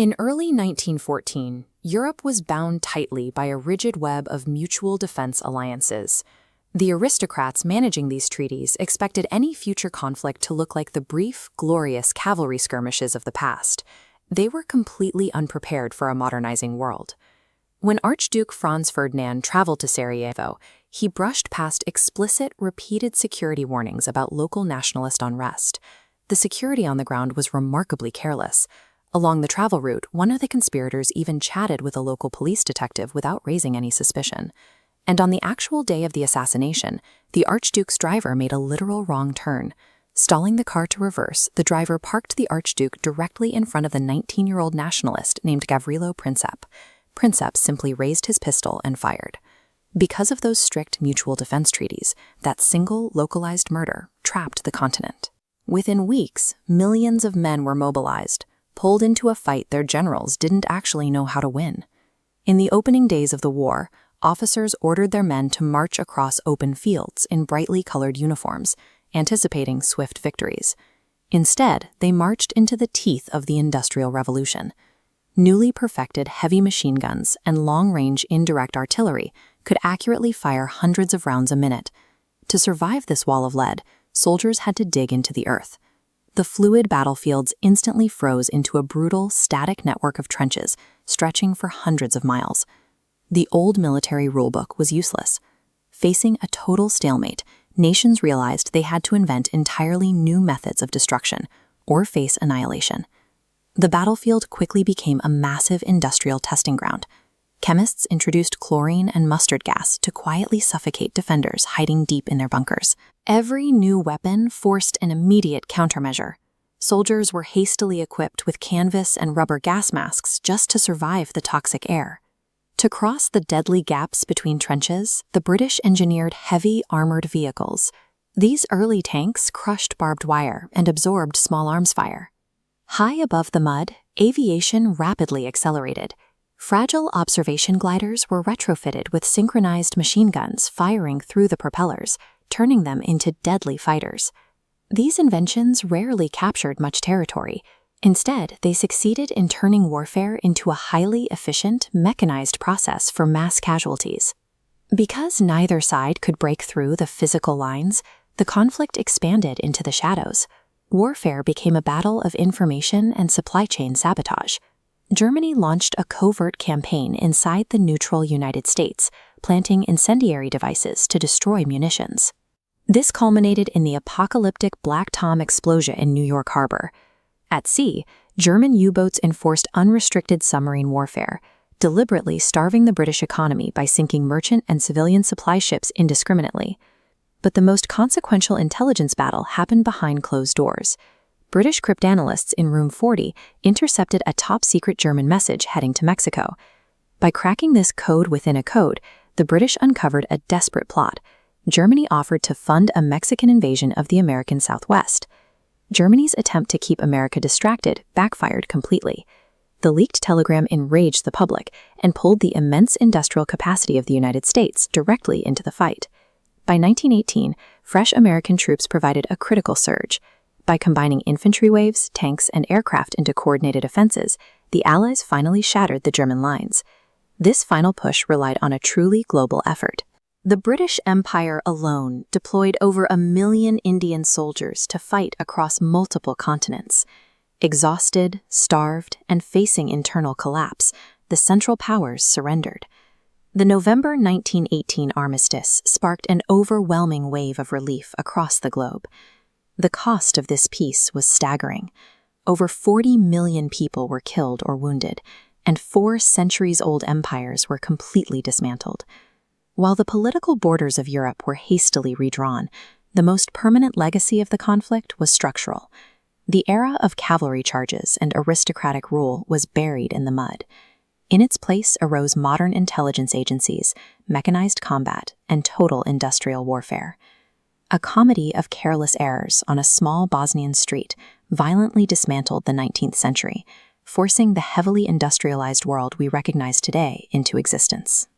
In early 1914, Europe was bound tightly by a rigid web of mutual defense alliances. The aristocrats managing these treaties expected any future conflict to look like the brief, glorious cavalry skirmishes of the past. They were completely unprepared for a modernizing world. When Archduke Franz Ferdinand traveled to Sarajevo, he brushed past explicit, repeated security warnings about local nationalist unrest. The security on the ground was remarkably careless. Along the travel route, one of the conspirators even chatted with a local police detective without raising any suspicion. And on the actual day of the assassination, the Archduke's driver made a literal wrong turn. Stalling the car to reverse, the driver parked the Archduke directly in front of the 19-year-old nationalist named Gavrilo Princip. Princip simply raised his pistol and fired. Because of those strict mutual defense treaties, that single localized murder trapped the continent. Within weeks, millions of men were mobilized, pulled into a fight their generals didn't actually know how to win. In the opening days of the war, officers ordered their men to march across open fields in brightly colored uniforms, anticipating swift victories. Instead, they marched into the teeth of the Industrial Revolution. Newly perfected heavy machine guns and long-range indirect artillery could accurately fire hundreds of rounds a minute. To survive this wall of lead, soldiers had to dig into the earth. The fluid battlefields instantly froze into a brutal, static network of trenches, stretching for hundreds of miles. The old military rulebook was useless. Facing a total stalemate, nations realized they had to invent entirely new methods of destruction, or face annihilation. The battlefield quickly became a massive industrial testing ground. Chemists introduced chlorine and mustard gas to quietly suffocate defenders hiding deep in their bunkers. Every new weapon forced an immediate countermeasure. Soldiers were hastily equipped with canvas and rubber gas masks just to survive the toxic air. To cross the deadly gaps between trenches, the British engineered heavy armored vehicles. These early tanks crushed barbed wire and absorbed small arms fire. High above the mud, aviation rapidly accelerated. Fragile observation gliders were retrofitted with synchronized machine guns firing through the propellers, turning them into deadly fighters. These inventions rarely captured much territory. Instead, they succeeded in turning warfare into a highly efficient, mechanized process for mass casualties. Because neither side could break through the physical lines, the conflict expanded into the shadows. Warfare became a battle of information and supply chain sabotage. Germany launched a covert campaign inside the neutral United States, planting incendiary devices to destroy munitions. This culminated in the apocalyptic Black Tom explosion in New York Harbor. At sea, German U-boats enforced unrestricted submarine warfare, deliberately starving the British economy by sinking merchant and civilian supply ships indiscriminately. But the most consequential intelligence battle happened behind closed doors. British cryptanalysts in Room 40 intercepted a top-secret German message heading to Mexico. By cracking this code within a code, the British uncovered a desperate plot. Germany offered to fund a Mexican invasion of the American Southwest. Germany's attempt to keep America distracted backfired completely. The leaked telegram enraged the public and pulled the immense industrial capacity of the United States directly into the fight. By 1918, fresh American troops provided a critical surge. By combining infantry waves, tanks, and aircraft into coordinated offenses, the Allies finally shattered the German lines. This final push relied on a truly global effort. The British Empire alone deployed over 1 million Indian soldiers to fight across multiple continents. Exhausted, starved, and facing internal collapse, the Central Powers surrendered. The November 1918 armistice sparked an overwhelming wave of relief across the globe. The cost of this peace was staggering. Over 40 million people were killed or wounded, and 4 centuries-old empires were completely dismantled. While the political borders of Europe were hastily redrawn, the most permanent legacy of the conflict was structural. The era of cavalry charges and aristocratic rule was buried in the mud. In its place arose modern intelligence agencies, mechanized combat, and total industrial warfare. A comedy of careless errors on a small Bosnian street violently dismantled the 19th century, forcing the heavily industrialized world we recognize today into existence.